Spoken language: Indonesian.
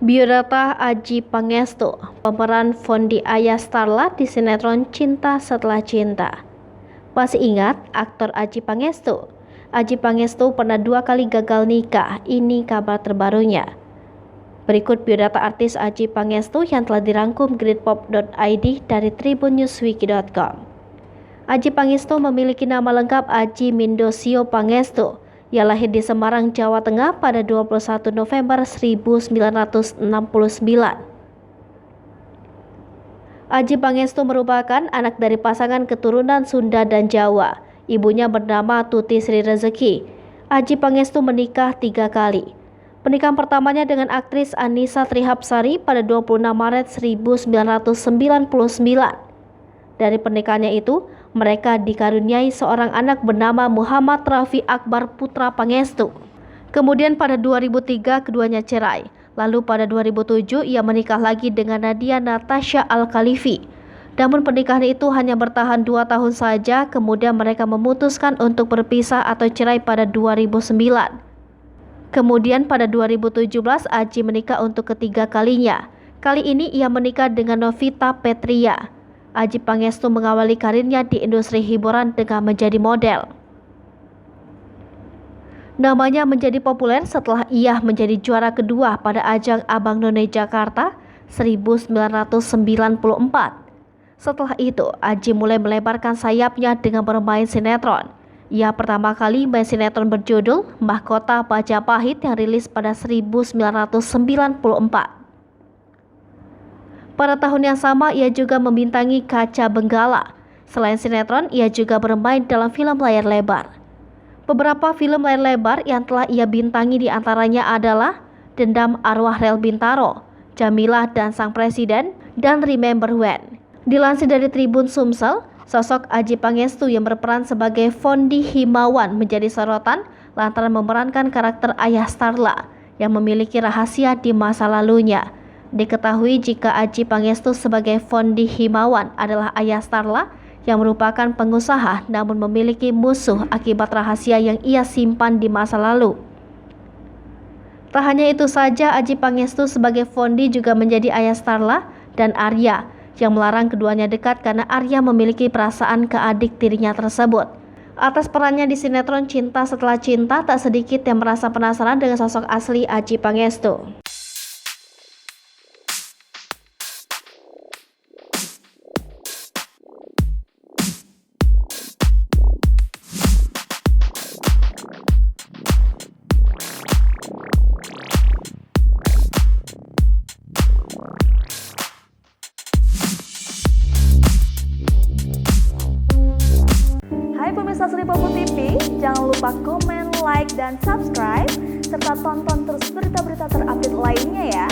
Biodata Adjie Pangestu, pemeran Fondi Ayah Starla di sinetron Cinta Setelah Cinta. Masih ingat aktor Adjie Pangestu? Adjie Pangestu pernah 2 kali gagal nikah, ini kabar terbarunya. Berikut biodata artis Adjie Pangestu yang telah dirangkum gridpop.id dari tribunnewswiki.com. Adjie Pangestu memiliki nama lengkap Adjie Mindosio Pangestu. Ia lahir di Semarang, Jawa Tengah pada 21 November 1969. Adjie Pangestu merupakan anak dari pasangan keturunan Sunda dan Jawa. Ibunya bernama Tuti Sri Rezeki. Adjie Pangestu menikah 3 kali. Pernikahan pertamanya dengan aktris Annisa Trihapsari pada 26 Maret 1999. Dari pernikahannya itu, mereka dikaruniai seorang anak bernama Muhammad Raffi Akbar Putra Pangestu. Kemudian pada 2003 keduanya cerai. Lalu pada 2007 ia menikah lagi dengan Nadia Natasha Al-Khalifi. Namun pernikahan itu hanya bertahan 2 tahun saja, kemudian mereka memutuskan untuk berpisah atau cerai pada 2009. Kemudian pada 2017 Adjie menikah untuk ketiga kalinya. Kali ini ia menikah dengan Novita Petria. Adjie Pangestu mengawali karirnya di industri hiburan dengan menjadi model. Namanya menjadi populer setelah ia menjadi juara kedua pada ajang Abang None Jakarta 1994. Setelah itu, Adjie mulai melebarkan sayapnya dengan bermain sinetron. Ia pertama kali main sinetron berjudul Mahkota Majapahit yang rilis pada 1994. Pada tahun yang sama, ia juga membintangi Kaca Benggala. Selain sinetron, ia juga bermain dalam film layar lebar. Beberapa film layar lebar yang telah ia bintangi diantaranya adalah Dendam Arwah Rel Bintaro, Jamilah dan Sang Presiden, dan Remember When. Dilansir dari Tribun Sumsel, sosok Adjie Pangestu yang berperan sebagai Fondi Himawan menjadi sorotan lantaran memerankan karakter ayah Starla yang memiliki rahasia di masa lalunya. Diketahui jika Adjie Pangestu sebagai Fondi Himawan adalah ayah Starla yang merupakan pengusaha namun memiliki musuh akibat rahasia yang ia simpan di masa lalu. Tak hanya itu saja, Adjie Pangestu sebagai Fondi juga menjadi ayah Starla dan Arya yang melarang keduanya dekat karena Arya memiliki perasaan ke adik tirinya tersebut. Atas perannya di sinetron Cinta Setelah Cinta, tak sedikit yang merasa penasaran dengan sosok asli Adjie Pangestu. Hai pemirsa Sri Popo TV, jangan lupa komen, like, dan subscribe, serta tonton terus berita-berita terupdate lainnya ya.